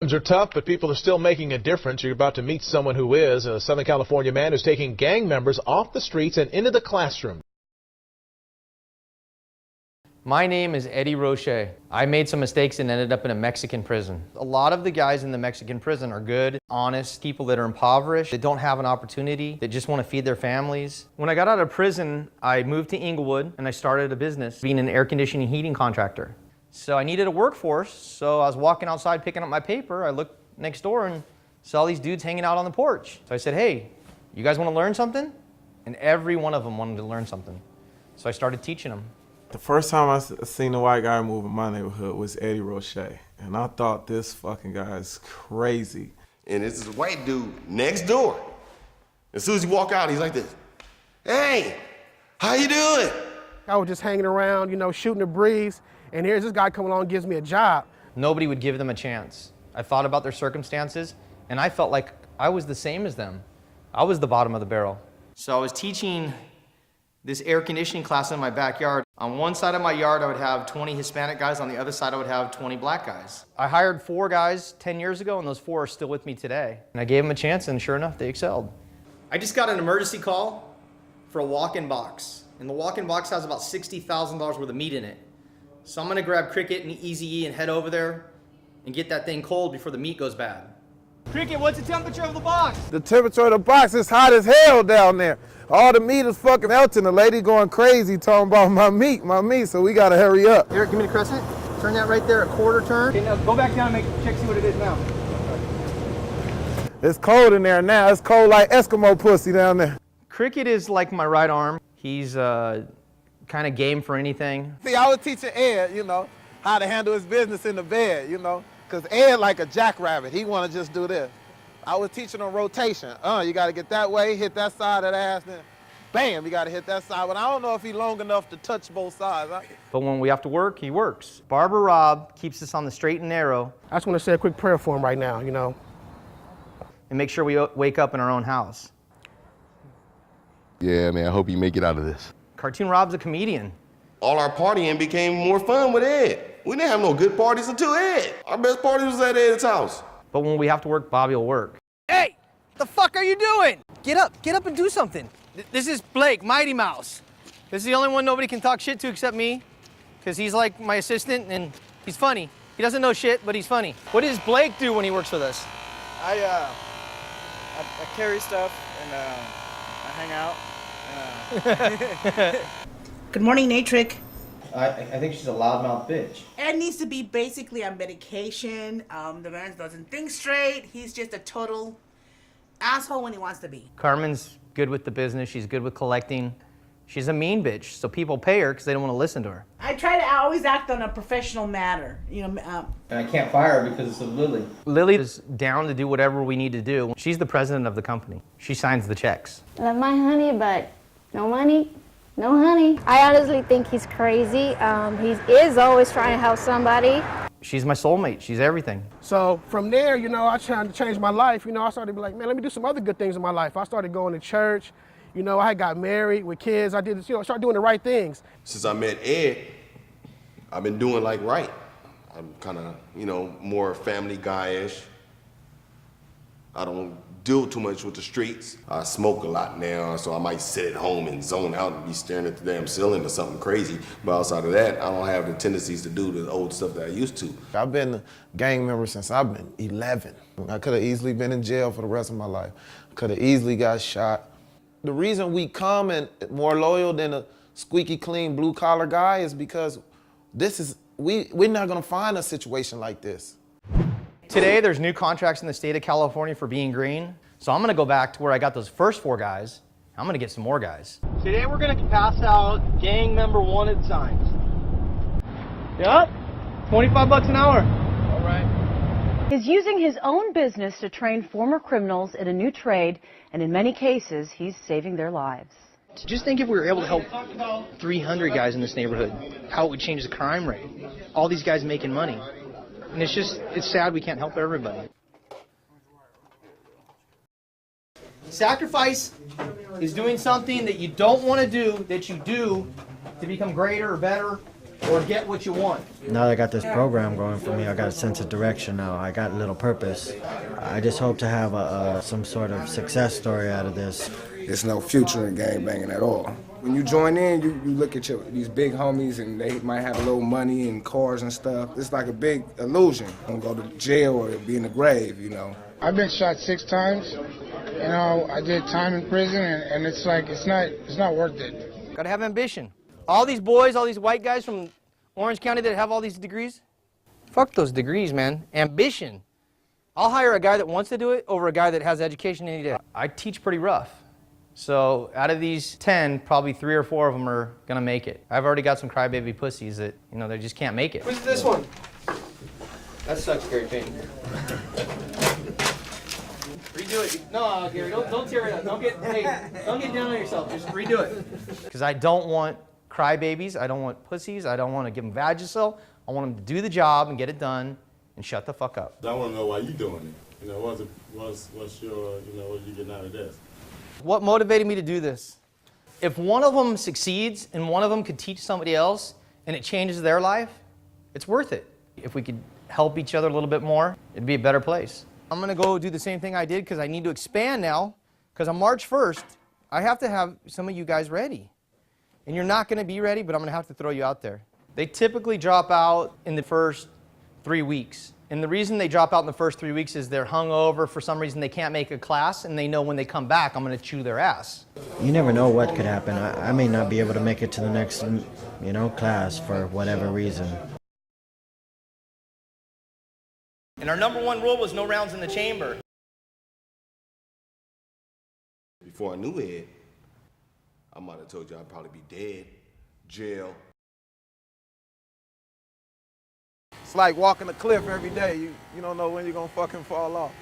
Times are tough, but people are still making a difference. You're about to meet someone who is a Southern California man who's taking gang members off the streets and into the classroom. My name is Eddie Roche. I made some mistakes and ended up in a Mexican prison. A lot of the guys in the Mexican prison are good, honest people that are impoverished, that don't have an opportunity, that just want to feed their families. When I got out of prison, I moved to Inglewood and I started a business being an air conditioning heating contractor. So I needed a workforce, so I was walking outside picking up my paper. I looked next door and saw these dudes hanging out on the porch. So I said, hey, you guys want to learn something? And every one of them wanted to learn something. So I started teaching them. The first time I seen a white guy move in my neighborhood was Eddie Roche, and I thought this fucking guy is crazy. And it's this white dude next door. As soon as you walk out, he's like this. Hey, how you doing? I was just hanging around, you know, shooting the breeze, and here's this guy coming along and gives me a job. Nobody would give them a chance. I thought about their circumstances, and I felt like I was the same as them. I was the bottom of the barrel. So I was teaching this air conditioning class in my backyard. On one side of my yard, I would have 20 Hispanic guys. On the other side, I would have 20 black guys. I hired 4 guys 10 years ago, and those 4 are still with me today. And I gave them a chance, and sure enough, they excelled. I just got an emergency call for a walk-in box. And the walk-in box has about $60,000 worth of meat in it. So I'm gonna grab Cricket and Eazy-E and head over there and get that thing cold before the meat goes bad. Cricket, what's the temperature of the box? The temperature of the box is hot as hell down there. All the meat is fucking melting. The lady going crazy talking about my meat, so we gotta hurry up. Eric, give me the crescent. Turn that right there, a quarter turn. Okay, now go back down and check, see what it is now. It's cold in there now. It's cold like Eskimo pussy down there. Cricket is like my right arm. He's kind of game for anything. See, I was teaching Ed, you know, how to handle his business in the bed, you know, because Ed like a jackrabbit. He want to just do this. I was teaching him rotation. You got to get that way, hit that side of the ass, then bam, you got to hit that side. But I don't know if he's long enough to touch both sides. But when we have to work, he works. Barbara Robb keeps us on the straight and narrow. I just want to say a quick prayer for him right now, you know. And make sure we wake up in our own house. Yeah, man, I hope you make it out of this. Cartoon Rob's a comedian. All our partying became more fun with Ed. We didn't have no good parties until Ed. Our best party was at Ed's house. But when we have to work, Bobby will work. Hey, the fuck are you doing? Get up and do something. This is Blake, Mighty Mouse. This is the only one nobody can talk shit to except me, because he's like my assistant and he's funny. He doesn't know shit, but he's funny. What does Blake do when he works with us? I carry stuff and I hang out. Good morning, Natrick. I think she's a loudmouth bitch. Ed needs to be basically on medication. The man doesn't think straight. He's just a total asshole when he wants to be. Carmen's good with the business. She's good with collecting. She's a mean bitch, so people pay her because they don't want to listen to her. I always act on a professional matter, you know. And I can't fire her because of Lily. Lily is down to do whatever we need to do. She's the president of the company. She signs the checks. Love my honey, but no money, no honey. I honestly think he's crazy. He is always trying to help somebody. She's my soulmate. She's everything. So from there, you know, I tried to change my life. You know, I started to be like, man, let me do some other good things in my life. I started going to church. You know, I got married with kids. I did, you know, started doing the right things. Since I met Ed, I've been doing like right. I'm kind of, you know, more family guy-ish. I don't deal too much with the streets. I smoke a lot now, so I might sit at home and zone out and be staring at the damn ceiling or something crazy. But outside of that, I don't have the tendencies to do the old stuff that I used to. I've been a gang member since I've been 11. I could have easily been in jail for the rest of my life. Could have easily got shot. The reason we come and more loyal than a squeaky clean blue collar guy is because we're not gonna find a situation like this. Today there's new contracts in the state of California for being green. So I'm gonna go back to where I got those first 4 guys. I'm gonna get some more guys. Today we're gonna pass out gang member wanted signs. Yep, 25 bucks an hour. All right. He's using his own business to train former criminals in a new trade, and in many cases, he's saving their lives. Just think if we were able to help 300 guys in this neighborhood, how it would change the crime rate. All these guys making money. And it's sad we can't help everybody. Sacrifice is doing something that you don't want to do, that you do to become greater or better or get what you want. Now that I got this program going for me, I got a sense of direction now. I got a little purpose. I just hope to have some sort of success story out of this. There's no future in gangbanging at all. When you join in, you look at these big homies and they might have a little money and cars and stuff. It's like a big illusion. I'm gonna go to jail or be in the grave, you know. I've been shot 6 times. You know, I did time in prison, and it's like, it's not worth it. Gotta have ambition. All these boys, all these white guys from Orange County that have all these degrees, fuck those degrees, man. Ambition. I'll hire a guy that wants to do it over a guy that has education any day. I teach pretty rough. So out of these 10, probably 3 or 4 of them are gonna make it. I've already got some crybaby pussies that, you know, they just can't make it. Who's this one? That sucks, Gary Payton. Redo it. No, Gary, don't tear it up. Don't get down on yourself. Just redo it. Because I don't want crybabies. I don't want pussies. I don't want to give them Vagisil. I want them to do the job and get it done and shut the fuck up. I want to know why you doing it. You know, what's your, you know, what you getting out of this? What motivated me to do this? If one of them succeeds and one of them could teach somebody else and it changes their life, it's worth it. If we could help each other a little bit more, it'd be a better place. I'm gonna go do the same thing I did because I need to expand now, because on March 1st, I have to have some of you guys ready. And you're not gonna be ready, but I'm gonna have to throw you out there. They typically drop out in the first 3 weeks. And the reason they drop out in the first 3 weeks is they're hungover, for some reason they can't make a class, and they know when they come back, I'm gonna chew their ass. You never know what could happen. I may not be able to make it to the next, you know, class for whatever reason. And our #1 rule was no rounds in the chamber. Before I knew it, I might have told you I'd probably be dead, jail. It's like walking a cliff every day. You don't know when you're gonna fucking fall off.